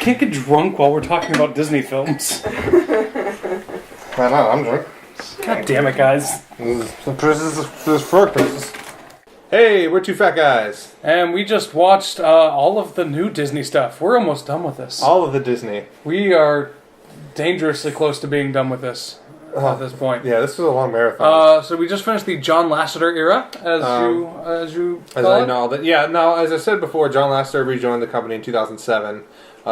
can't get drunk while we're talking about Disney films. Why not? I'm drunk. God damn it, guys. Hey, we're two fat guys. And we just watched all of the new Disney stuff. We're almost done with this. All of the Disney. We are dangerously close to being done with this at this point. Yeah, this was a long marathon. So we just finished the John Lasseter era, as you call it. know that. Yeah, now as I said before, John Lasseter rejoined the company in 2007.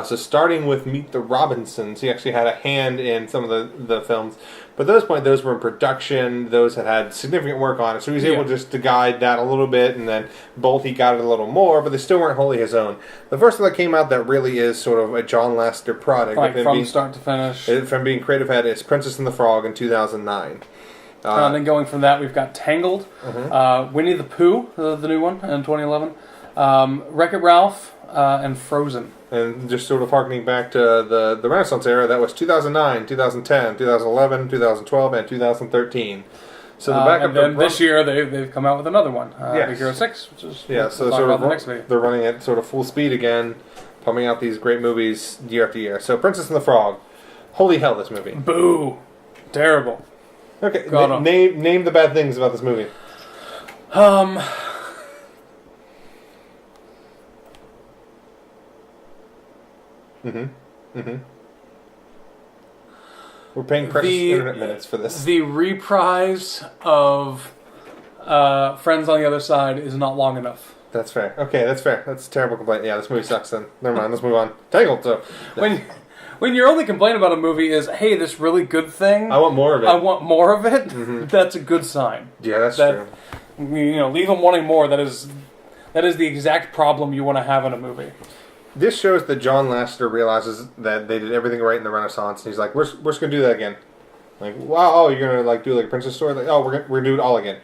So starting with Meet the Robinsons, he actually had a hand in some of the films. But at those were in production. Those had significant work on it. So he was able just to guide that a little bit. And then Bolt, he got it a little more. But they still weren't wholly his own. The first one that came out that really is sort of a John Lasseter product. Like from start to finish. From being creative head, is Princess and the Frog in 2009. And then going from that, we've got Tangled, Winnie the Pooh, the new one, in 2011, Wreck-It Ralph, and Frozen. And just sort of harkening back to the Renaissance era, that was 2009, 2010, 2011, 2012, and 2013. So the backup. And then this year they've come out with another one, Big Hero 6, which is so sort of they're running at sort of full speed again, pumping out these great movies year after year. So Princess and the Frog, holy hell, this movie! Boo, terrible. Okay, name the bad things about this movie. We're paying precious internet minutes for this. The reprise of Friends on the Other Side is not long enough. That's fair. Okay, that's fair. That's a terrible complaint. Yeah, this movie sucks then. Never mind, let's move on. Tangled, so. When your only complaint about a movie is, hey, this really good thing... I want more of it. That's a good sign. Yeah, that's true. Leave them wanting more. That is the exact problem you want to have in a movie. This shows that John Lasseter realizes that they did everything right in the Renaissance, and he's like, "We're just gonna do that again." Like, wow, you're gonna do like a princess story? Like, we're gonna do it all again,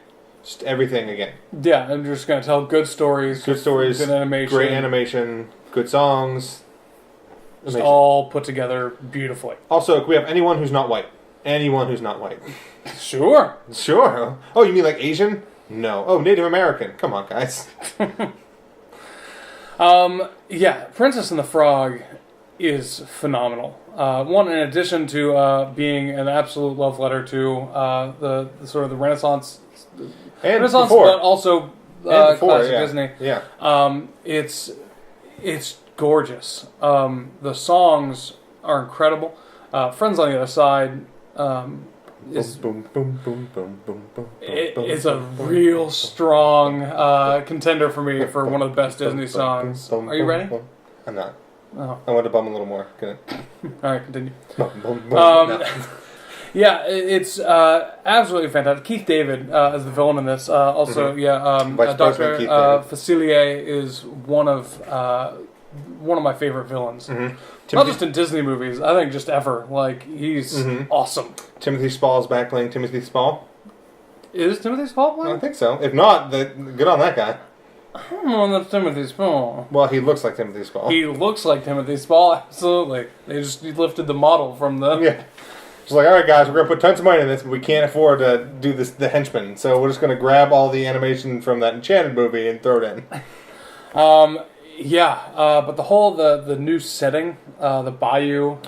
just everything again. Yeah, and you're just gonna tell good stories, good animation, great animation, good songs, just all put together beautifully. Also, can we have anyone who's not white? Anyone who's not white? Sure. Oh, you mean like Asian? No. Oh, Native American. Come on, guys. Princess and the Frog is phenomenal. In addition to being an absolute love letter to the sort of the Renaissance, but also classic Disney. Yeah. It's gorgeous. The songs are incredible. Friends on the Other Side is it's a real strong contender for me for one of the best Disney songs. Are you ready? I'm not. Oh. I want to bum a little more. All right, continue. No. Yeah, it's absolutely fantastic. Keith David is the villain in this. Dr. Facilier is one of my favorite villains. Not just in Disney movies, I think just ever. Like, he's awesome. Timothy Spall is back playing Timothy Spall. Is Timothy Spall playing? I think so. If not, good on that guy. I don't know that's Timothy Spall. Well, he looks like Timothy Spall. He looks like Timothy Spall, absolutely. They just lifted the model from the... Yeah. It's like, alright guys, we're going to put tons of money in this, but we can't afford to do the henchman. So we're just going to grab all the animation from that Enchanted movie and throw it in. But the new setting, the bayou,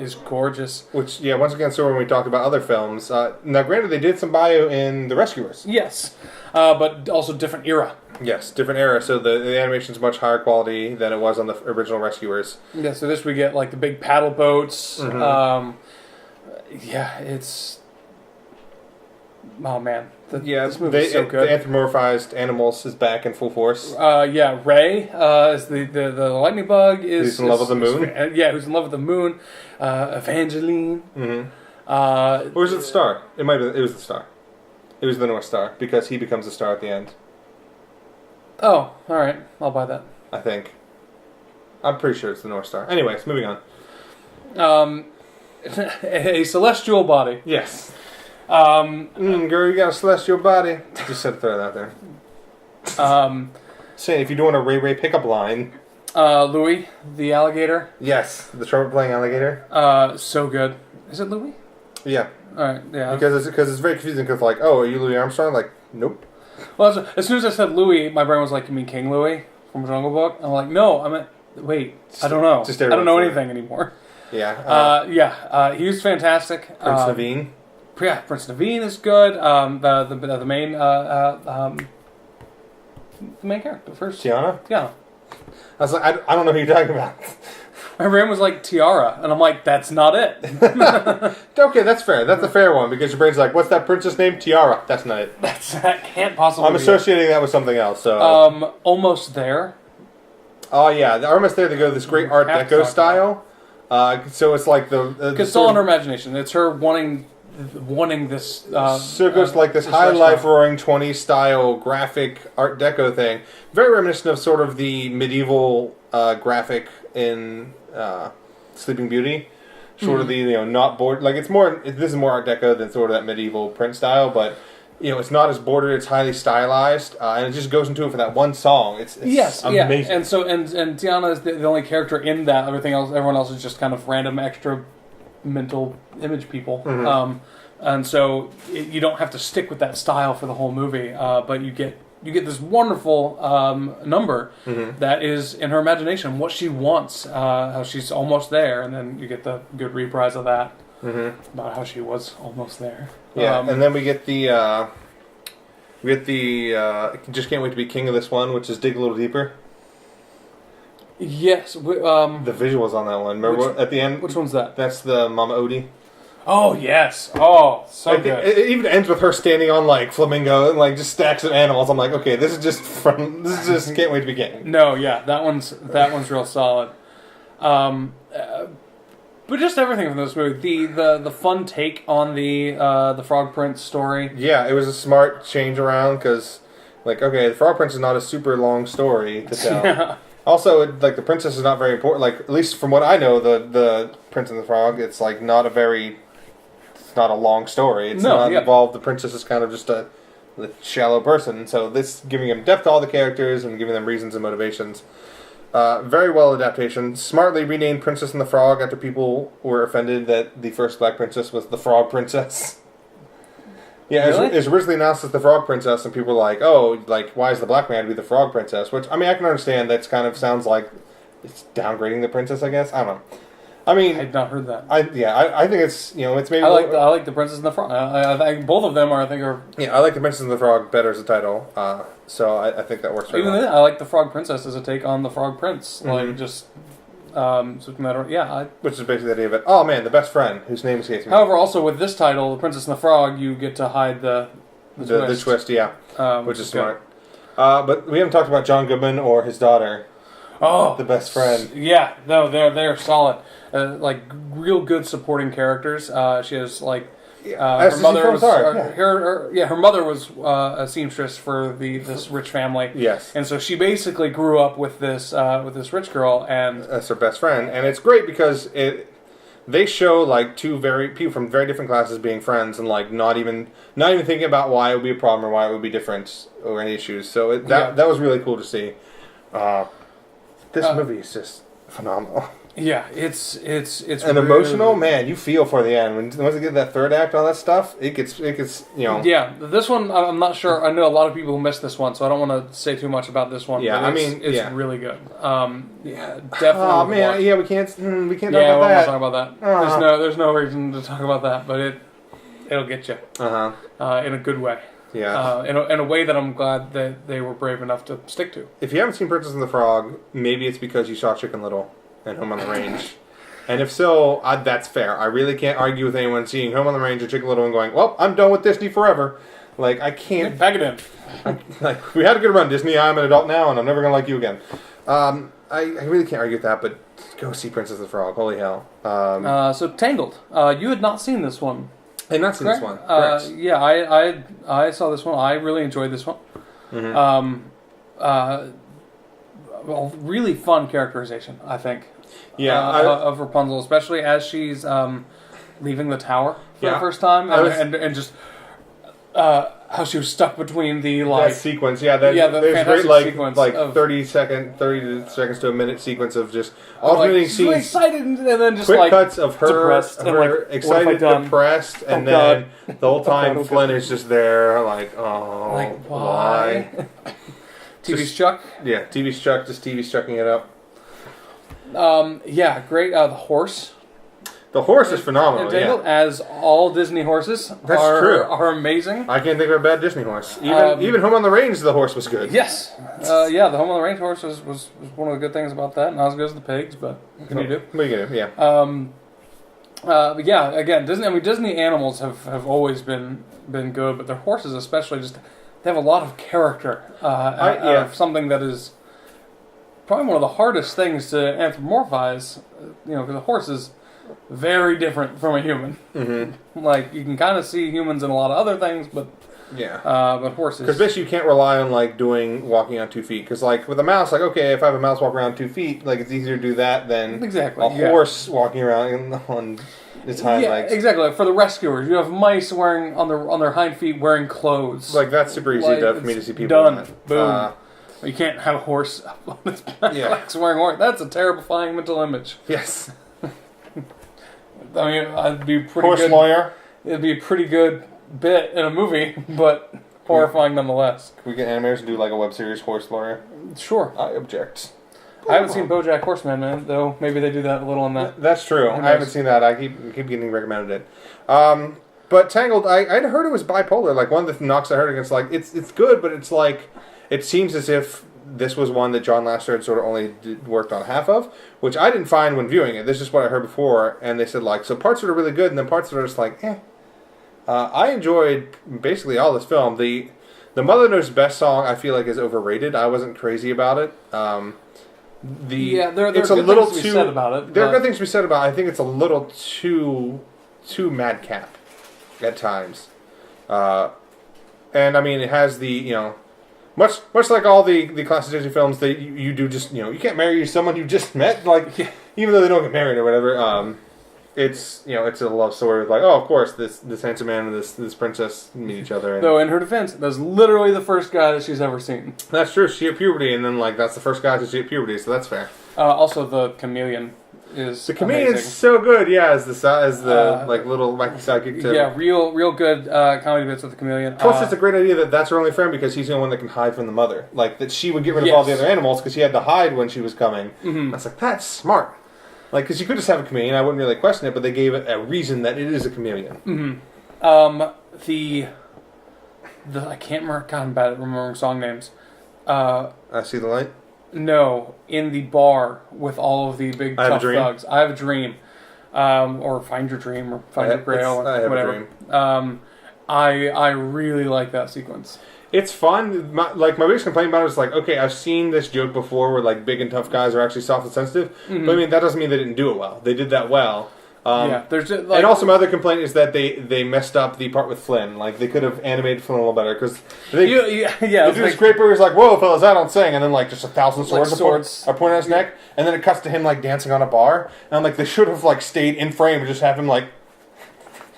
is gorgeous. Which, once again, so when we talked about other films, now granted they did some bayou in The Rescuers. Yes, but also different era. Yes, different era, so the animation's much higher quality than it was on the original Rescuers. Yeah, so this we get like the big paddle boats. It's... Oh man. This movie is so good. The anthropomorphized animals is back in full force. Ray is the lightning bug. Who's in love with the moon? Who's in love with the moon. Evangeline. Or was it the star? It was the star. It was the North Star, because he becomes the star at the end. Oh, alright. I'll buy that. I think. I'm pretty sure it's the North Star. Anyways, moving on. A celestial body. Yes. Girl, you got a celestial body. Just said to throw that out there. Say, if you're doing a Ray pickup line. Louis, the alligator. Yes, the trumpet playing alligator. So good. Is it Louis? Yeah. Alright, yeah. Because it's very confusing, because like, oh, are you Louis Armstrong? Like, nope. Well, as soon as I said Louis, my brain was like, you mean King Louis from Jungle Book? I'm like, no, I meant Wait, I don't know. I don't know anything anymore. Yeah. He was fantastic. Prince Naveen. Yeah, Prince Naveen is good. The main the main character first. Tiana. Yeah. I was like, I don't know who you're talking about. My brain was like Tiara, and I'm like, that's not it. Okay, that's fair. That's a fair one because your brain's like, what's that princess name? Tiara. That's not it. That can't possibly. I'm associating that with something else. So. Almost There. Oh yeah, the Almost There. They go this great Art Deco style. So it's like it's still in her imagination. It's her wanting this. So it goes like this high life roaring 20s style graphic Art Deco thing, very reminiscent of sort of the medieval graphic in Sleeping Beauty. Sort of the not board like it's more. This is more Art Deco than sort of that medieval print style, but. It's not as bordered. It's highly stylized, and it just goes into it for that one song. It's amazing. Yeah. And so and Tiana is the only character in that. Everyone else is just kind of random extra mental image people. Mm-hmm. And so you don't have to stick with that style for the whole movie, but you get this wonderful number that is in her imagination what she wants, how she's almost there, and then you get the good reprise of that about how she was almost there. Yeah, and then we get the just can't wait to be king of this one, which is Dig a Little Deeper. Yes, the visuals on that one. Remember at the end? Which one's that? That's the Mama Odie. Oh yes! Oh, so good. It even ends with her standing on like flamingo and like just stacks of animals. I'm like, okay, this is just can't wait to be king. No, yeah, that one's real solid. But just everything from this movie, the fun take on the Frog Prince story. Yeah, it was a smart change around because, like, okay, the Frog Prince is not a super long story to tell. Also, the princess is not very important. Like, at least from what I know, the Prince and the Frog, it's like not a long story. It's not involved. The princess is kind of just a shallow person. So this giving them depth to all the characters and giving them reasons and motivations. Very well adaptation. Smartly renamed Princess and the Frog after people were offended that the first Black Princess was the Frog Princess. Yeah, really? It was originally announced as the Frog Princess, and people were like, "Oh, like why is the black man to be the Frog Princess?" Which I mean, I can understand. That kind of sounds like it's downgrading the princess. I guess I don't know. I mean, I've not heard that. I think it's it's maybe. I like the Princess and the Frog. I think both of them are. Yeah, I like the Princess and the Frog better as a title. So I think that works. Even then, I like the Frog Princess as a take on the Frog Prince. Like just. Which is basically the idea of it. Oh man, the best friend whose name escapes me. However, also with this title, The Princess and the Frog, you get to hide the twist. The twist, yeah, which is smart. But we haven't talked about John Goodman or his daughter. Oh, the best friend. Yeah, no, they're solid. Like real good supporting characters. She has like her mother was her mother was a seamstress for this rich family. Yes, and so she basically grew up with this rich girl, and that's her best friend. And it's great because they show like people from very different classes being friends and like not even thinking about why it would be a problem or why it would be different or any issues. So that was really cool to see. This movie is just phenomenal. Yeah, it's and really emotional. Man, you feel for the end once they get that third act, all that stuff. It gets Yeah, this one I'm not sure. I know a lot of people who missed this one, so I don't want to say too much about this one. Yeah, it's really good. Definitely. Oh man, yeah, we can't talk about that. Yeah, we won't talk about that. There's no reason to talk about that, but it'll get you. In a good way. Yeah. In a way that I'm glad that they were brave enough to stick to. If you haven't seen Princess and the Frog, maybe it's because you saw Chicken Little and Home on the Range. And if so, that's fair. I really can't argue with anyone seeing Home on the Range or Chicken Little and going, well, I'm done with Disney forever. Like, I can't... Pack it in. We had a good run, Disney. I'm an adult now, and I'm never going to like you again. I really can't argue with that, but go see Princess and the Frog. Holy hell. So, Tangled. You had not seen this one. I had not seen this one. Yeah, I saw this one. I really enjoyed this one. Mm-hmm. Well, really fun characterization, I think. Yeah, of Rapunzel, especially as she's leaving the tower for the first time, and just how she was stuck between the that sequence. Yeah, there's great sequence of 30 seconds to a minute sequence of just alternating scenes. Really excited, and then just quick cuts of her depressed, excited, depressed, and then the whole time Flynn is just there, like, oh, like why? TV's Chuck? Yeah, TV's Chuck, just TV's chucking it up. Yeah, great. The horse. The horse is phenomenal. Tangled, Yeah, as all Disney horses are amazing. I can't think of a bad Disney horse. Even Home on the Range, the horse was good. Yes. Yeah, the Home on the Range horse was one of the good things about that. Not as good as the pigs, but what can you do? What are you gonna do? Yeah. But yeah, again, Disney animals have always been good, but their horses especially they have a lot of character. Of something that is probably one of the hardest things to anthropomorphize. Because a horse is very different from a human. Mm-hmm. Like, you can kind of see humans in a lot of other things, but but horses. Because basically you can't rely on walking on 2 feet. Because with a mouse, okay, if I have a mouse walk around 2 feet, it's easier to do that than a horse walking around on its hind legs. Exactly. For the rescuers, you have mice wearing on their hind feet wearing clothes. That's super easy for me to see people done. Boom. You can't have a horse on its back legs wearing horse. That's a terrifying mental image. Yes. I mean, I'd be pretty horse good. lawyer. It'd be a pretty good bit in a movie, but horrifying nonetheless. Can we get animators to do a web series, Horse Lawyer? Sure. I object. I haven't seen BoJack Horseman, man, though. Maybe they do that a little on that. That's true. I haven't seen that. I keep getting recommended it. But Tangled, I'd heard it was bipolar. One of the knocks I heard against, it's good, but it's it seems as if this was one that John Lasseter had sort of only worked on half of, which I didn't find when viewing it. This is what I heard before, and they said, so parts that are really good, and then parts that are just eh. I enjoyed basically all this film. The Mother Knows Best song, I feel like, is overrated. I wasn't crazy about it. There are good things to be said about it. There are good things to be said about it. I think it's a little too madcap at times. And, I mean, it has the, much like all the classic Disney films, that you do just, you can't marry someone you just met, even though they don't get married or whatever. It's it's a love story with of course this handsome man and this princess meet each other. Though in her defense, that's literally the first guy that she's ever seen. That's true. She hit puberty, and then that's the first guy to see at puberty, so that's fair. Also, the chameleon is amazing. So good. Yeah, as the little wacky sidekick. Real good comedy bits with the chameleon. Plus, it's a great idea that's her only friend because he's the only one that can hide from the mother. That she would get rid of all the other animals because she had to hide when she was coming. Mm-hmm. That's that's smart. Because you could just have a chameleon, I wouldn't really question it, but they gave it a reason that it is a chameleon. Mm-hmm. I can't remember. God, I'm bad at remembering song names. I See the Light? No, in the bar with all of the big tough thugs. I Have a Dream. Or Find Your Dream, or Find Your Grail, or I Have whatever. A Dream. I really like that sequence. It's fun. My biggest complaint about it is okay, I've seen this joke before where big and tough guys are actually soft and sensitive, but I mean that doesn't mean they didn't do it well. They did that well. There's just, and also my other complaint is that they messed up the part with Flynn. They could have animated Flynn a little better because they do this great part where he's whoa fellas, I don't sing, and then just 1,000 swords are pointing at his neck, and then it cuts to him dancing on a bar, and they should have stayed in frame and just have him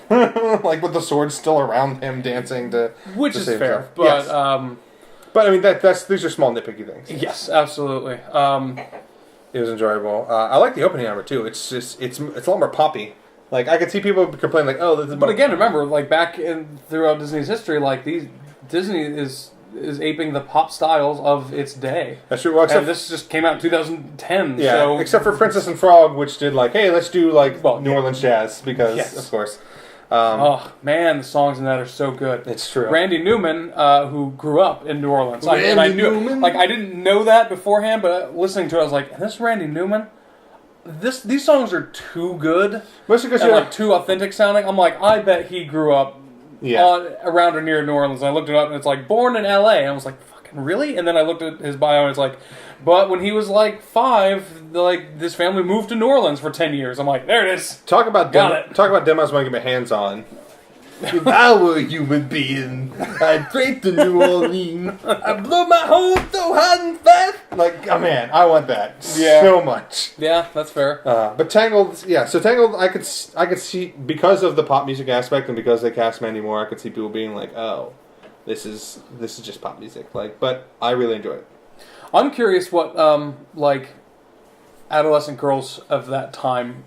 with the sword still around him dancing which is fair, himself. but yes. But I mean these are small nitpicky things. Yes, absolutely. It was enjoyable. I like the opening number too. It's a lot more poppy. I could see people complain this is. But again, remember, back throughout Disney's history, Disney is aping the pop styles of its day. That's true. Well, and this just came out in 2010. Yeah, so except for Princess and Frog, which did hey, let's do New Orleans jazz because of course. Oh man, the songs in that are so good. It's true. Randy Newman, who grew up in New Orleans, I Newman? I didn't know that beforehand, but listening to it, I was like, "This Randy Newman." These songs are too good, mostly because and too authentic sounding. I'm like, I bet he grew up around or near New Orleans. And I looked it up, and it's born in L.A. And I was like, "Fucking really?" And then I looked at his bio, and it's but when he was 5, this family moved to New Orleans for 10 years. I'm like, there it is. Talk about demos I want to get my hands on. If I were a human being, I'd break to New Orleans. I'd blow my hole so hard and fast. Oh man, I want that so much. Yeah, that's fair. But Tangled, so Tangled, I could see, because of the pop music aspect and because they cast Mandy Moore, I could see people being oh, this is just pop music. But I really enjoy it. I'm curious what adolescent girls of that time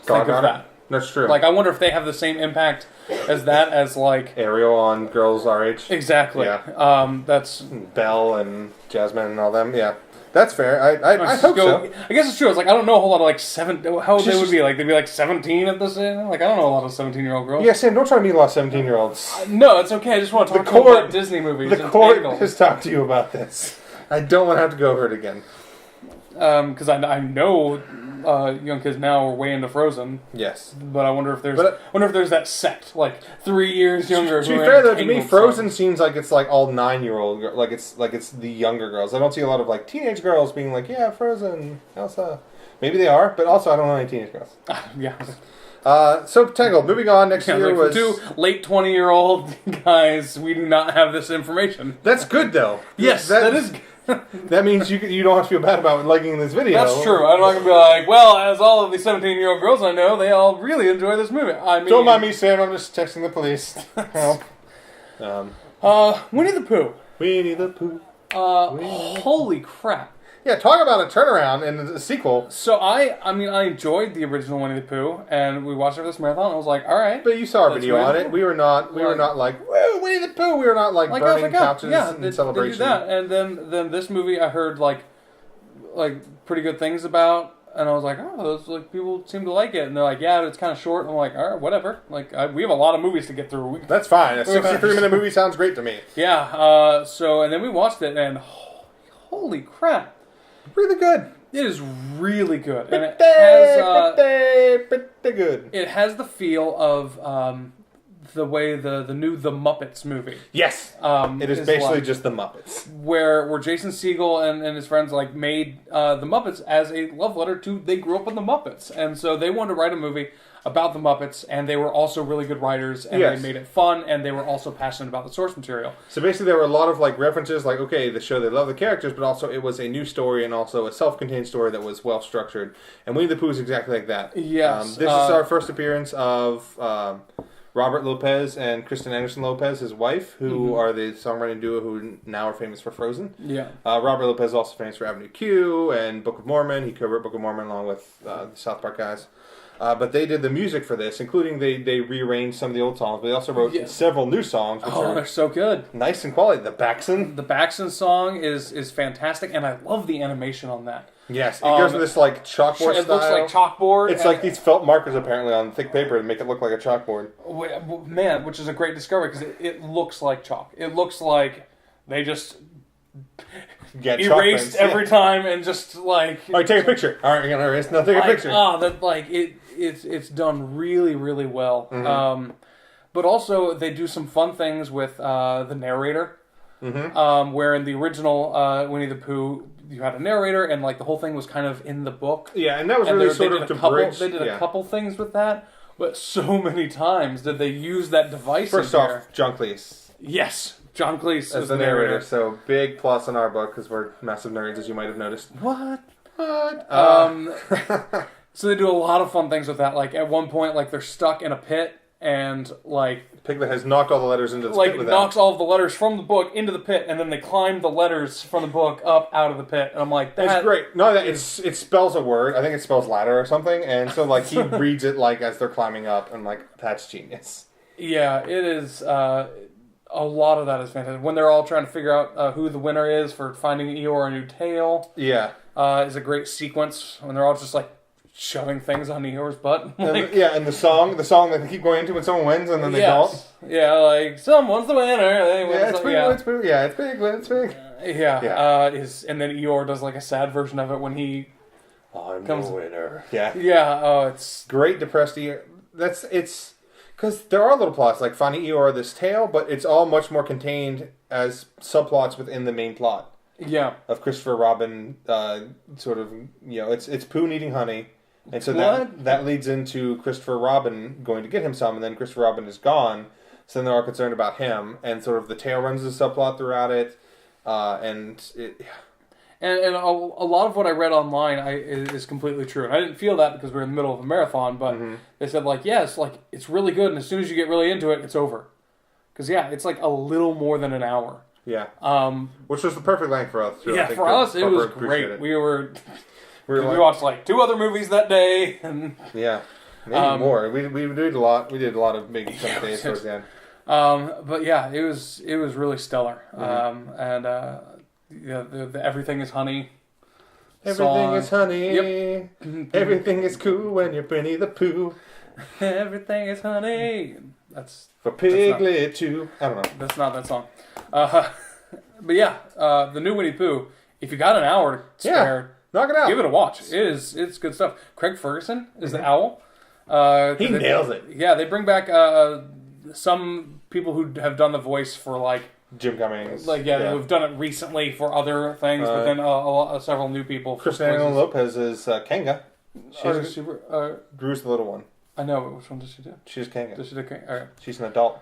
think of that. That's true. I wonder if they have the same impact as that as Ariel on girls our age. Exactly. Yeah. That's Belle and Jasmine and all them. Yeah. That's fair. I hope so. I guess it's true. It's like I don't know a whole lot of like how old they would be. Like they'd be like 17 at this age. Like I don't know a lot of 17-year-old girls. Yeah, Sam, don't try to meet a lot of 17-year-olds. No, it's okay. I just want to talk about Disney movies. The court has talked to you about this. I don't want to have to go over it again. Because I know young kids now are way into Frozen. Yes, but I wonder if there's that sect like 3 years younger. To be fair though, to me, Frozen seems like it's like all 9-year-old, like it's the younger girls. I don't see a lot of like teenage girls being like, yeah, Frozen, Elsa. Maybe they are, but also I don't know any teenage girls. Yeah. So Tangled. Moving on. Next year was 2 late 20-year-old guys. We do not have this information. That's good though. Yes, that is good. That means you don't have to feel bad about liking this video. That's true. I'm not going to be like, well, as all of the 17-year-old girls I know, they all really enjoy this movie. I mean, don't mind me, Sam. I'm just texting the police. Help. Winnie the Pooh. Winnie the Pooh. Holy crap. Yeah, talk about a turnaround in the sequel. So I enjoyed the original Winnie the Pooh, and we watched it for this marathon. And I was like, all right. But you saw our video on it. We were not like, woo, Winnie the Pooh. We were not like burning couches in celebration. They do that. And then this movie I heard like pretty good things about, and I was like, oh, those like people seem to like it, and they're like, yeah, it's kind of short. And I'm like, all right, whatever. Like we have a lot of movies to get through. That's fine. A 63-minute movie sounds great to me. Yeah. So and then we watched it, and holy crap. Really good. It is really good, and it has pretty good. It has the feel of the way the new The Muppets movie. Yes, it is basically like, just The Muppets, where Jason Segel and his friends like made The Muppets as a love letter to they grew up with The Muppets, and so they wanted to write a movie about the Muppets, and they were also really good writers, and they made it fun, and they were also passionate about the source material. So basically there were a lot of like references, like, okay, the show, they love the characters, but also it was a new story and also a self-contained story that was well-structured. And Winnie the Pooh is exactly like that. Yes. This is our first appearance of Robert Lopez and Kristen Anderson Lopez, his wife, who are the songwriting duo who now are famous for Frozen. Yeah. Robert Lopez is also famous for Avenue Q and Book of Mormon. He co-wrote Book of Mormon along with the South Park guys. But they did the music for this, including they rearranged some of the old songs, but they also wrote several new songs. Which they're so good. Nice and quality. The Baxon song is fantastic, and I love the animation on that. Yes, it goes to this like chalkboard style. It looks like chalkboard. It's like these felt markers apparently on thick paper to make it look like a chalkboard. Man, which is a great discovery because it looks like chalk. It looks like they just erased every time and just like. All right, take a picture. All right, you're gonna erase. No, take a picture. It's done really, really well. Mm-hmm. But also they do some fun things with the narrator. Mm-hmm. Where in the original Winnie the Pooh, you had a narrator, and like the whole thing was kind of in the book. Yeah, and that was really sort of to bridge. They did a couple things with that, but so many times did they use that device. First off, John Cleese. Yes, John Cleese as the narrator. So big plus in our book because we're massive nerds, as you might have noticed. What? So they do a lot of fun things with that. Like at one point, like they're stuck in a pit. And like Piglet has knocked all the letters into the pit. Like knocks all of the letters from the book into the pit, and then they climb the letters from the book up out of the pit. And I'm like, that's great. No, it spells a word. I think it spells ladder or something. And so like he reads it like as they're climbing up, and like that's genius. Yeah, it is. A lot of that is fantastic. When they're all trying to figure out who the winner is for finding Eeyore a new tail. Yeah, is a great sequence when they're all just like shoving things on Eeyore's butt. Like, and the song that they keep going into when someone wins and then they don't. Yeah, like someone's the winner. It's big. And then Eeyore does like a sad version of it when he comes the winner. Yeah. Yeah. Oh, it's great depressed Eeyore. It's because there are little plots like finding Eeyore this tail, but it's all much more contained as subplots within the main plot. Yeah. Of Christopher Robin, sort of, it's Pooh needing honey. And so that leads into Christopher Robin going to get him some, and then Christopher Robin is gone, so then they're all concerned about him, and sort of the tail runs the subplot throughout it, and a lot of what I read online is completely true, and I didn't feel that because we're in the middle of a marathon, but they said like, yes, like it's really good, and as soon as you get really into it, it's over, because it's like a little more than an hour. Yeah. Which was the perfect length for us. Yeah, for us it was great. We watched like 2 other movies that day, and maybe more. We did a lot. We did a lot of maybe some days towards the end. But yeah, it was really stellar. And the Everything is Honey. Everything is honey. Yep. Everything is cool when you're Winnie the Pooh. Everything is honey. That's for Piglet too. I don't know. That's not that song. But yeah, the new Winnie Pooh. If you got an hour to spare, knock it out. Give it a watch. It's good stuff. Craig Ferguson is the owl. He nails it. Yeah, they bring back some people who have done the voice for like Jim Cummings. who've done it recently for other things, but then several new people. Christina Lopez is Kanga. She's Drew's the little one. I know, but which one does she do? She's Kanga. Does she do Kanga? All right. She's an adult.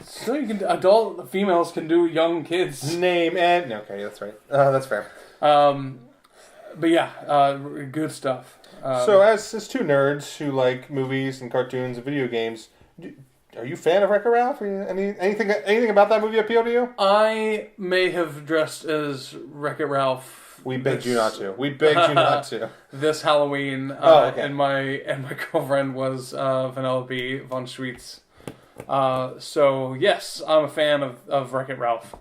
So you can adult females can do young kids. Name and okay, that's right. That's fair. But yeah, good stuff. So as two nerds who like movies and cartoons and video games, are you a fan of Wreck-It Ralph? Anything about that movie appeal to you? I may have dressed as Wreck-It Ralph. We begged you not to. We begged you not to. This Halloween, okay. and my girlfriend was Vanellope von Schweetz. So yes, I'm a fan of Wreck-It Ralph.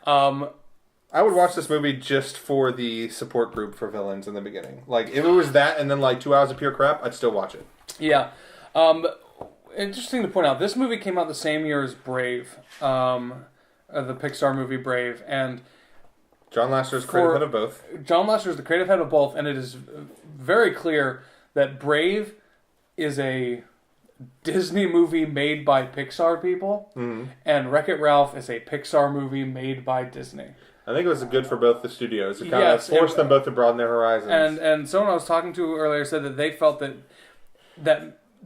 I would watch this movie just for the support group for villains in the beginning. Like, if it was that and then like 2 hours of pure crap, I'd still watch it. Yeah. Interesting to point out, this movie came out the same year as Brave, the Pixar movie Brave, and John Lasseter is creative head of both. John Lasseter is the creative head of both, and it is very clear that Brave is a Disney movie made by Pixar people, and Wreck-It Ralph is a Pixar movie made by Disney. I think it was good for both the studios. It kind of forced them both to broaden their horizons. And someone I was talking to earlier said that they felt that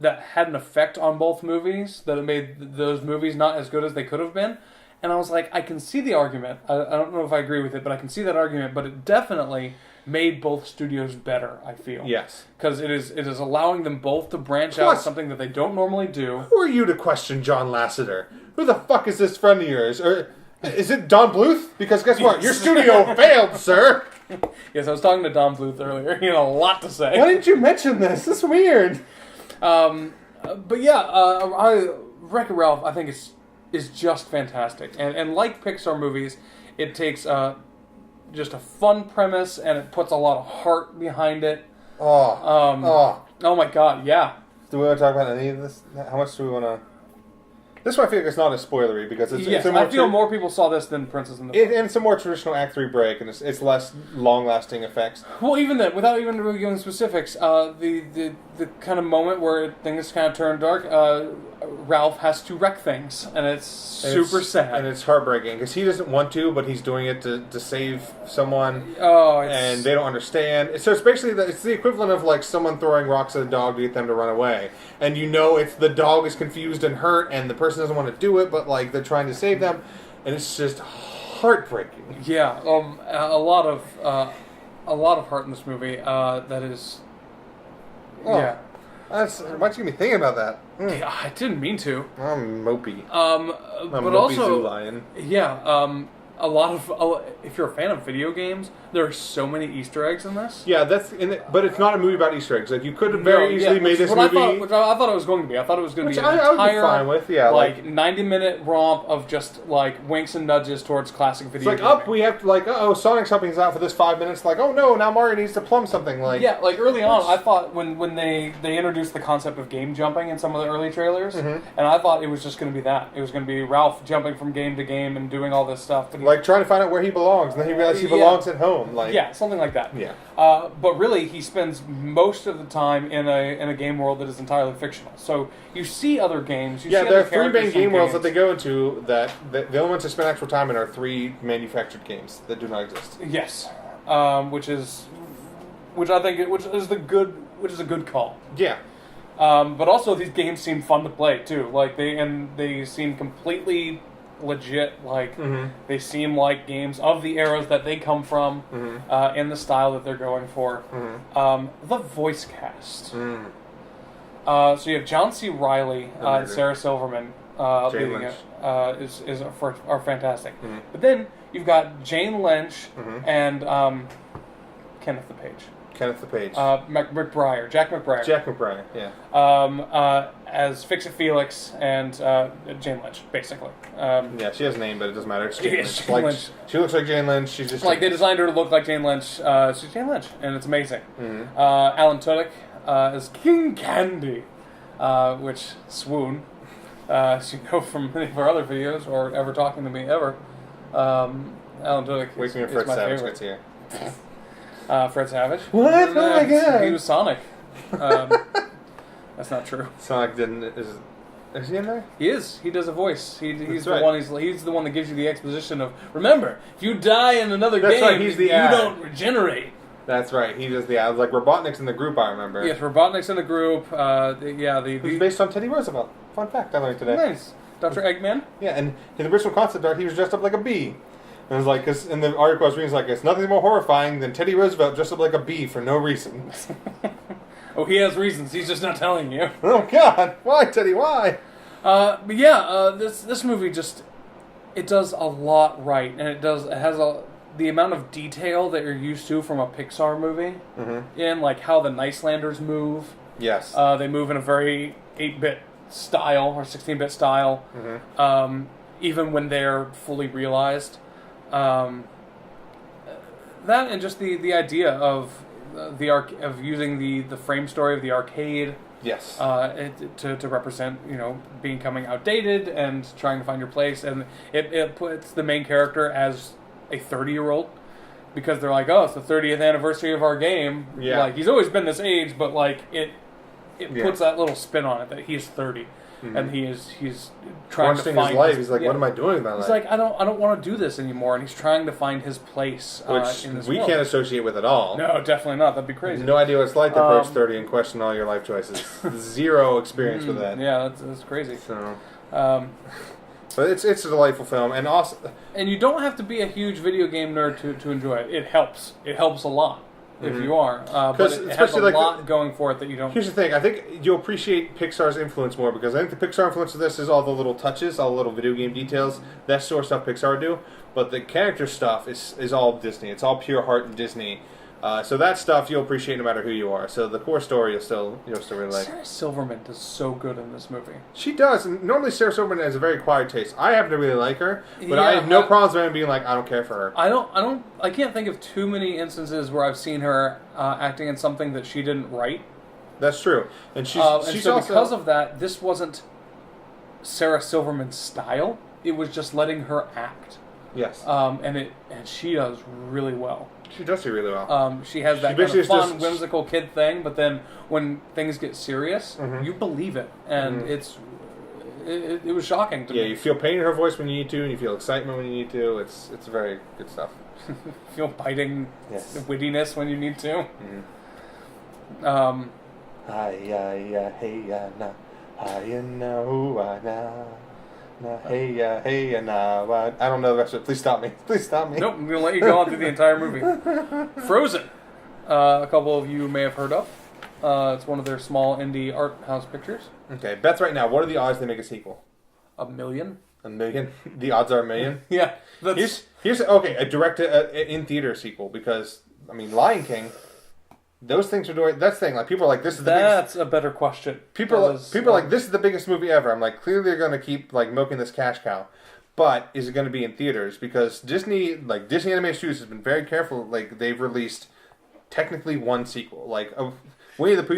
had an effect on both movies, that it made those movies not as good as they could have been. And I was like, I can see the argument. I don't know if I agree with it, but I can see that argument. But it definitely made both studios better, I feel. Yes. Because it is allowing them both to branch out something that they don't normally do. Who are you to question John Lasseter? Who the fuck is this friend of yours? Or is it Don Bluth? Because guess what? Your studio failed, sir. Yes, I was talking to Don Bluth earlier. He had a lot to say. Why didn't you mention this? This is weird. But yeah, Wreck-It Ralph, I think is just fantastic. And like Pixar movies, it takes just a fun premise and it puts a lot of heart behind it. Oh my god, yeah. Do we want to talk about any of this? How much do we want to... This one I feel like it's not as spoilery because it's a more... I feel more people saw this than Princess and the Frog. And it's a more traditional Act 3 break, and it's less long-lasting effects. Well, even then, without even really giving specifics, the kind of moment where things kind of turn dark, Ralph has to wreck things, and it's super sad. And it's heartbreaking, because he doesn't want to, but he's doing it to save someone, and they don't understand. So it's basically it's the equivalent of like someone throwing rocks at a dog to get them to run away. And you know it's the dog is confused and hurt, and the person doesn't want to do it, but like they're trying to save them, and it's just heartbreaking. Yeah, a lot of heart in this movie. That is, yeah. Why'd you get me thinking about that? Yeah, I didn't mean to. I'm mopey. I'm but mopey also, zoo lion. Yeah. A lot of if you're a fan of video games, there are so many Easter eggs in this. Yeah, but it's not a movie about Easter eggs. Like you could have very easily made this movie. Which I thought it was going to be. I thought it was going to be an I would entire, be fine with. Yeah, like 90-minute romp of just like winks and nudges towards classic video. It's like we have to Sonic's helping us out for this 5 minutes. Like no, now Mario needs to plumb something. Like like early on, I thought when they introduced the concept of game jumping in some of the early trailers, and I thought it was just going to be that. It was going to be Ralph jumping from game to game and doing all this stuff, but like trying to find out where he belongs, and then he realizes he belongs at home. Like something like that. Yeah. But really, he spends most of the time in a game world that is entirely fictional. So you see other games. There are 3 main game worlds that they go into. That the only ones they spend actual time in are 3 manufactured games that do not exist. Yes, which is a good call. Yeah. But also these games seem fun to play too. Like they seem completely legit. Like they seem like games of the eras that they come from, in the style that they're going for. The voice cast. So you have John C. Reilly and Sarah Silverman leading it. Are fantastic. But then you've got Jane Lynch and Kenneth the Page. Kenneth the Page. McBride. Jack McBride. Jack McBride, yeah. As Fix-It Felix and Jane Lynch, basically. Yeah, she has a name, but it doesn't matter. It's Jane Lynch. Jane Lynch. She looks like Jane Lynch. She's just like they designed her to look like Jane Lynch. She's Jane Lynch, and it's amazing. Mm-hmm. Alan Tudyk is King Candy, which swoon. As you know from many of our other videos, or ever talking to me ever. Alan Tudyk Wait till is Fred my Savage favorite. gets here. Fred Savage. What? Oh my god! He was Sonic. That's not true. Sonic didn't. Is he in there? He is. He does a voice. He's the right. one. He's the one that gives you the exposition of. Remember, if you die in another That's game, right, he's the you ad. don't regenerate. That's right. He does the ads. Like Robotnik's in the group, I remember. Yes, Robotnik's in the group. He's based on Teddy Roosevelt. Fun fact I learned today. Nice. Dr. Eggman? Yeah, and in the original concept art, he was dressed up like a bee. And it was like, cause in the article I was reading, it's like, it's nothing more horrifying than Teddy Roosevelt dressed up like a bee for no reason. Oh, he has reasons. He's just not telling you. Oh, God. Why, Teddy? Why? But yeah, this movie just, it does a lot right. And it has the amount of detail that you're used to from a Pixar movie. Mm-hmm. In, like, how the Nicelanders move. Yes. They move in a very 8-bit style, or 16-bit style. Mm-hmm. Even when they're fully realized. That and just the idea of of using the frame story of the arcade, yes, to represent becoming outdated and trying to find your place, and it puts the main character as a 30-year-old because they're like, oh, it's the 30th anniversary of our game. Yeah, like he's always been this age, but like it puts that little spin on it that he's 30. Mm-hmm. And he's trying to find his life. He's like, what am I doing with my life? He's like, I don't want to do this anymore, and he's trying to find his place which in this we world. Can't associate with at all. No, definitely not. That'd be crazy. No idea what it's like to approach 30 and question all your life choices. Zero experience with that. Yeah, that's crazy. So, but it's a delightful film, and also, and you don't have to be a huge video game nerd to enjoy it. It helps. It helps a lot. If you are, but it has a lot going for it that you don't. Here's the thing: I think you'll appreciate Pixar's influence more because I think the Pixar influence of this is all the little touches, all the little video game details. That sort of stuff Pixar do, but the character stuff is all Disney. It's all pure heart and Disney. So that stuff you'll appreciate no matter who you are. So the core story you'll still really like. Sarah Silverman does so good in this movie. She does, and normally Sarah Silverman has a very quiet taste. I happen to really like her, but I have no problems with her being like, I don't care for her. I can't think of too many instances where I've seen her acting in something that she didn't write. That's true, and she's so also, because of that, this wasn't Sarah Silverman's style. It was just letting her act. Yes. And she does really well. She does do really well. She has that kind of fun, whimsical kid thing, but then when things get serious, you believe it, and it was shocking to me. Yeah, you feel pain in her voice when you need to, and you feel excitement when you need to. It's very good stuff. Feel biting wittiness when you need to. Hey, nah. I don't know the rest of it. Please stop me. Please stop me. Nope, I'm going to let you go on through the entire movie. Frozen. A couple of you may have heard of. It's one of their small indie art house pictures. Okay, bets right now. What are the odds they make a sequel? 1 million. 1 million? The odds are 1 million? Yeah. Here's okay, a direct in-theater sequel, because, I mean, Lion King... Those things are doing. That's the thing. Like people are like, this is the biggest... a better question. People are like, this is the biggest movie ever. I'm like, clearly they're going to keep like milking this cash cow, but is it going to be in theaters? Because Disney Animated Studios has been very careful. Like they've released technically one sequel. Like Winnie the Pooh,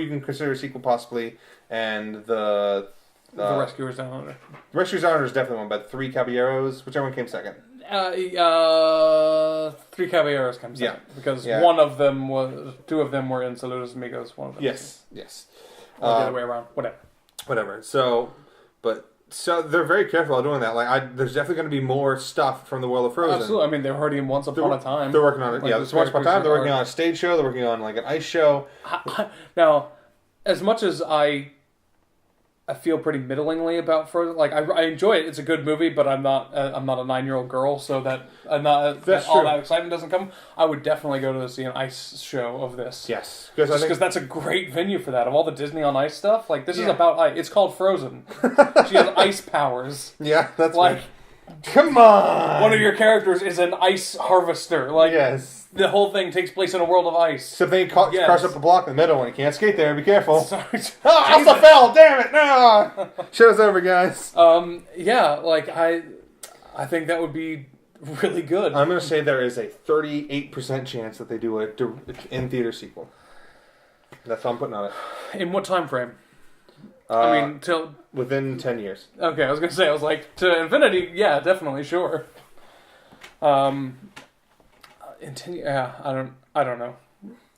you can consider a sequel possibly, and the Rescuers Down Under. Rescuers Down Under is definitely one, but Three Caballeros, whichever one came second. Three Caballeros comes second because two of them were in Saludos Amigos. One of them. Yes. Or the other way around. Whatever. So they're very careful about doing that. Like, there's definitely going to be more stuff from the world of Frozen. Absolutely. I mean, they're already in Once Upon a Time. They're working on it. Like, Once Upon a Time. They're working on a stage show. They're working on like an ice show. Now, as much as I feel pretty middlingly about Frozen. Like I enjoy it; it's a good movie, but I'm not a 9-year-old girl, so that all that excitement doesn't come. I would definitely go to see an ice show of this. Yes, because that's a great venue for that. Of all the Disney on Ice stuff, like this is about ice. It's called Frozen. She has ice powers. Yeah, that's like. Come on! One of your characters is an ice harvester. Like, yes. The whole thing takes place in a world of ice. So if they cross up a block in the middle and you can't skate there, be careful. Sorry. Elsa fell! Damn it! No! Show's over, guys. Yeah, like, I think that would be really good. I'm going to say there is a 38% chance that they do a in-theater sequel. That's all I'm putting on it. In what time frame? I mean, till... Within 10 years. Okay, I was going to say, I was like, to infinity, yeah, definitely, sure. In 10 years, yeah, I don't know.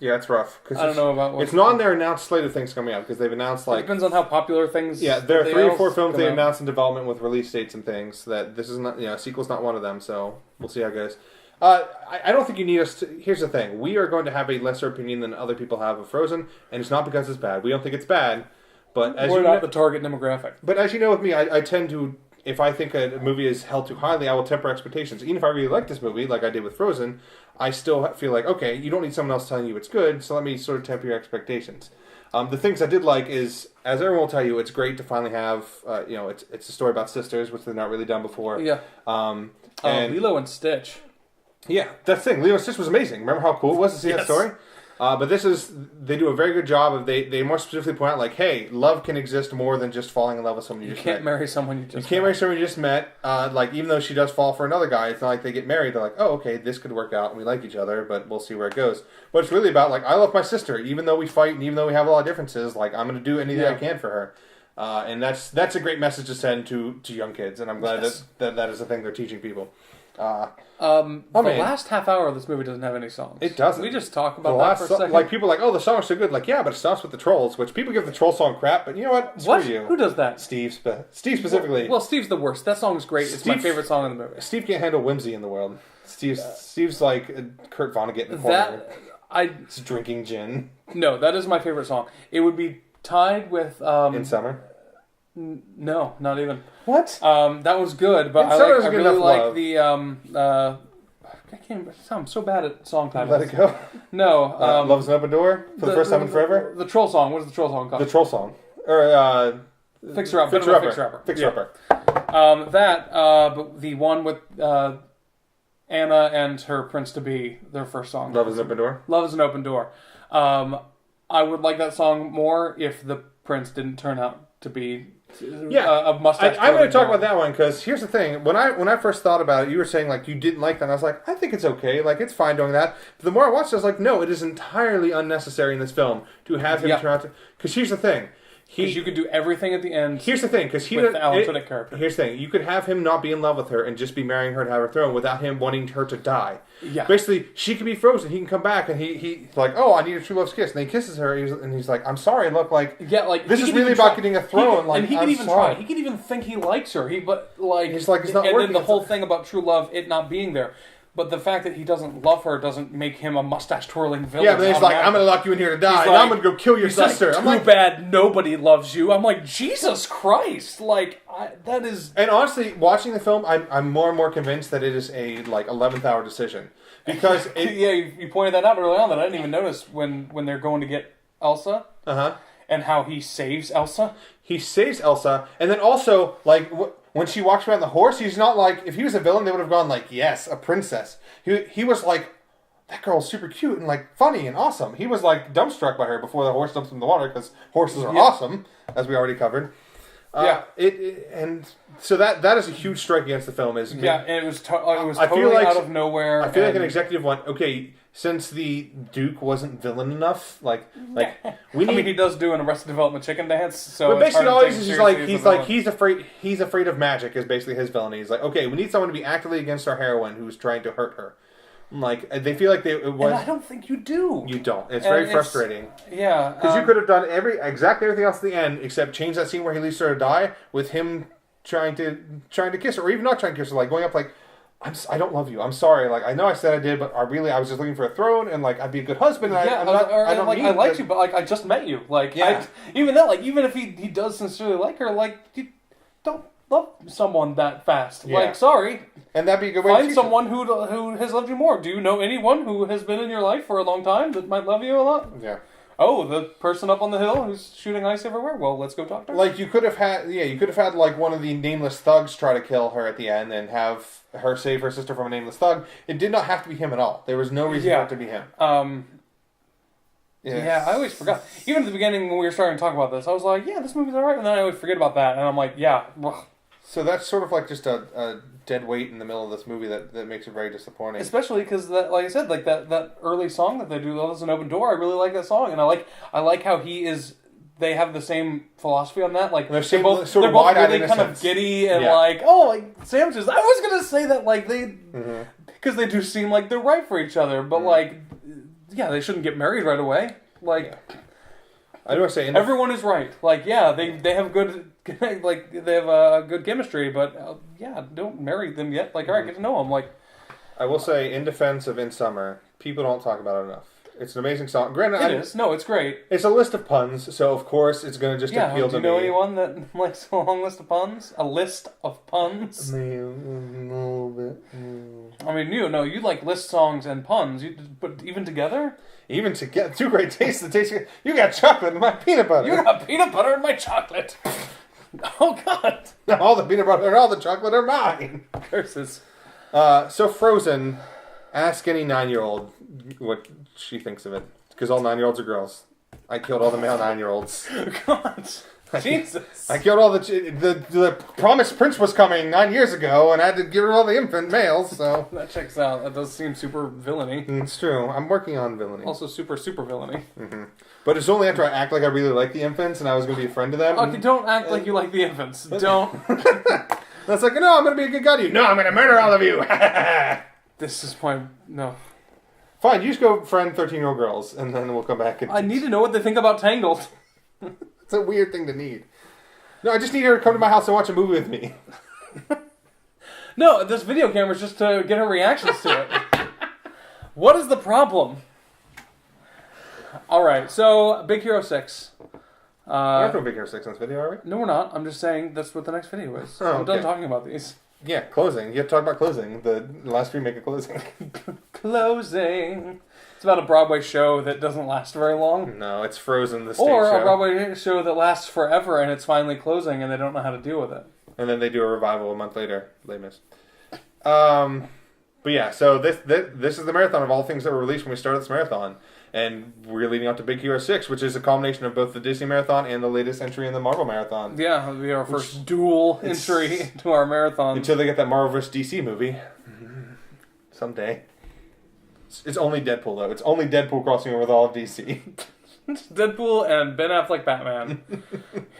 Yeah, it's rough. I don't know about what... It's not on their announced slate of things coming out, because they've announced, like... It depends on how popular things... Yeah, there are 3 or 4 films they announced in development with release dates and things, that this is not, sequel's not one of them, so we'll see how it goes. I don't think you need us to... Here's the thing. We are going to have a lesser opinion than other people have of Frozen, and it's not because it's bad. We don't think it's bad, but as we're not the target demographic. But as you know with me, I tend to... If I think a movie is held too highly, I will temper expectations. Even if I really like this movie, like I did with Frozen, I still feel like, okay, you don't need someone else telling you it's good, so let me sort of temper your expectations. The things I did like is, as everyone will tell you, it's great to finally have, it's a story about sisters, which they've not really done before. Yeah. And Lilo and Stitch. Yeah, that's the thing. Lilo and Stitch was amazing. Remember how cool it was to see that story? But they do a very good job of, they more specifically point out, like, hey, love can exist more than just falling in love with someone you just met. You can't marry someone you just met. You can't marry someone you just met. Like, even though she does fall for another guy, it's not like they get married. They're like, oh, okay, this could work out, and we like each other, but we'll see where it goes. But it's really about, like, I love my sister, even though we fight, and even though we have a lot of differences, like, I'm going to do anything I can for her. And that's a great message to send to young kids, and I'm glad that is the thing they're teaching people. The last half hour of this movie doesn't have any songs. It doesn't. We just talk about that for a second. Like, people are like, oh, the song's so good. Like, yeah, but it stops with the trolls, which people give the troll song crap, but you know what? Screw you. Who does that? Steve specifically. Well, Steve's the worst. That song's great. It's my favorite song in the movie. Steve can't handle whimsy in the world. Steve's like Kurt Vonnegut in the corner. He's drinking gin. No, that is my favorite song. It would be tied with... In Summer? No, not even. What? That was good, but I really like the I'm so bad at song titles. Let It Go. No, Love's an Open Door for the first time in forever. The troll song. What is the troll song called? The troll song, or Fixer Upper. Fixer Upper. But the one with Anna and her prince to be, their first song. Love is an Open Door. Love is an Open Door. I would like that song more if the prince didn't turn out to be a mustache. I'm going to talk about that one because here's the thing. When I first thought about it, you were saying like you didn't like that. And I was like, I think it's okay. Like it's fine doing that. But the more I watched it, I was like, no, it is entirely unnecessary in this film to have him turn out to... Because here's the thing. Because you could do everything at the end. Here's the thing, because with the Alan Tudyk character. Here's the thing: you could have him not be in love with her and just be marrying her to have her throne without him wanting her to die. Yeah. Basically, she can be frozen. He can come back, and he's like, "Oh, I need a true love's kiss," and he kisses her, and he's like, "I'm sorry, look like this is really about getting a throne." And he could even try. He could even think he likes her. He's like, it's not working. And then the whole thing about true love, it not being there. But the fact that he doesn't love her doesn't make him a mustache-twirling villain. Yeah, but he's like, I'm going to lock you in here to die, and I'm going to go kill your sister. Like, too bad nobody loves you. I'm like, Jesus Christ. Like, that is... And honestly, watching the film, I'm more and more convinced that it is a, 11th hour decision. Because... you pointed that out early on that I didn't even notice when they're going to get Elsa. Uh-huh. And how he saves Elsa. He saves Elsa, and then also, when she walks around the horse, he's not like... If he was a villain, they would have gone like, yes, a princess. He was like, that girl's super cute and funny and awesome. He was dumbstruck by her before the horse dumps him in the water, because horses are awesome, as we already covered. And so that is a huge strike against the film. And it was totally out of nowhere. I feel like an executive went, okay, since the Duke wasn't villain enough, we need... I mean, he does do an Arrested Development chicken dance, so... But basically all it is he's afraid of magic is basically his villainy. He's like, okay, we need someone to be actively against our heroine who's trying to hurt her. They feel like it was... And I don't think you do. You don't. It's very frustrating. Yeah. Because you could have done exactly everything else at the end, except change that scene where he leaves her to die with him trying to kiss her, or even not trying to kiss her, going up I don't love you. I'm sorry. I know I said I did, but I was just looking for a throne, and I'd be a good husband. And I liked you, but I just met you. Even if he does sincerely like her, you don't love someone that fast. Sorry. And that'd be a good way. Find someone who has loved you more. Do you know anyone who has been in your life for a long time that might love you a lot? Yeah. oh, the person up on the hill who's shooting ice everywhere? Well, let's go talk to her. Like, you could have had, like, one of the nameless thugs try to kill her at the end and have her save her sister from a nameless thug. It did not have to be him at all. There was no reason for it to be him. Yeah, I always forgot. Even at the beginning when we were starting to talk about this, I was like, yeah, this movie's alright, and then I always forget about that, and I'm like, yeah. Ugh. So that's sort of like just a dead weight in the middle of this movie that makes it very disappointing. Especially because, like I said, like that early song that they do, Love is an Open Door, I really like that song, and I like how they have the same philosophy on that. Like they're both really kind of giddy and sandwiches. I was gonna say that like because they do seem like they're right for each other, but they shouldn't get married right away. Like I do want to say everyone is right. Like they have good they have good chemistry, but don't marry them yet. Like all right, get to know them. Like I will say in defense of In Summer, people don't talk about it enough. It's an amazing song. Granted, it is. No, it's great. It's a list of puns, so of course it's going to just appeal to me. Do you know anyone that likes a long list of puns? A list of puns? A little bit. I mean, you like list songs and puns, but even together? Even together. Two great tastes. You got chocolate in my peanut butter. You got peanut butter in my chocolate. Oh, God. All the peanut butter and all the chocolate are mine. Curses. So Frozen, ask any 9-year-old what she thinks of it. Because all 9-year-olds are girls. I killed all the male 9-year-olds. God. Jesus. I killed all the promised prince was coming 9 years ago, and I had to give her all the infant males, so... That checks out. That does seem super villainy. It's true. I'm working on villainy. Also super, super villainy. Mm-hmm. But it's only after I act like I really like the infants, and I was going to be a friend to them. Okay, don't act like you like the infants. Don't. That's like, no, I'm going to be a good guy to you. No, I'm going to murder all of you. This is my... No. Fine, you just go friend 13-year-old girls, and then we'll come back and... I need to know what they think about Tangled. It's a weird thing to need. No, I just need her to come to my house and watch a movie with me. No, this video camera is just to get her reactions to it. What is the problem? Alright, so Big Hero 6. We're not doing Big Hero 6 on this video, are we? No, we're not. I'm just saying that's what the next video is. Oh, I'm done talking about these. Yeah, closing. You have to talk about closing. The last remake of Closing. Closing. It's about a Broadway show that doesn't last very long. No, it's Frozen, the stage or show. a Broadway show that lasts forever and it's finally closing and they don't know how to deal with it. And then they do a revival a month later. They missed. But yeah, so this is the marathon of all things that were released when we started this marathon. And we're leading up to Big Hero 6, which is a combination of both the Disney Marathon and the latest entry in the Marvel Marathon. Yeah, it'll be our first dual entry into our marathon. Until they get that Marvel vs. DC movie. Someday. It's only Deadpool, though. It's only Deadpool crossing over with all of DC. Deadpool and Ben Affleck Batman.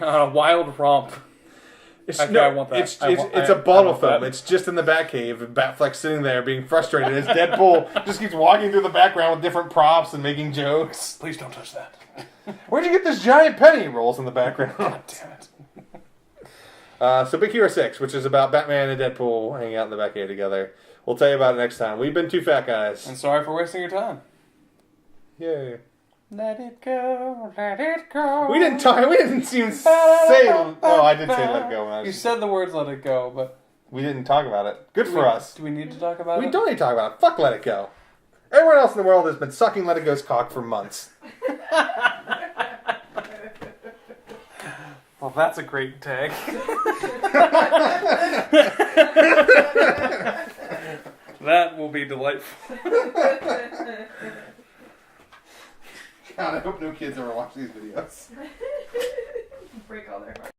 Wild romp. I want that. It's a bottle film. It's just in the Batcave, and Batfleck's sitting there being frustrated as Deadpool just keeps walking through the background with different props and making jokes. Please don't touch that. Where'd you get this giant penny? Rolls in the background. God damn it. So Big Hero 6, which is about Batman and Deadpool hanging out in the Batcave together. We'll tell you about it next time. We've been two fat guys. And sorry for wasting your time. Yay. Let it go, let it go. We didn't even say... Oh, I did say let it go. You said the words let it go, but... We didn't talk about it. Good for us. Do we need to talk about it? We don't need to talk about it. Fuck Let It Go. Everyone else in the world has been sucking Let It Go's cock for months. Well, that's a great tag. That will be delightful. God, I hope no kids ever watch these videos. Break all their hearts.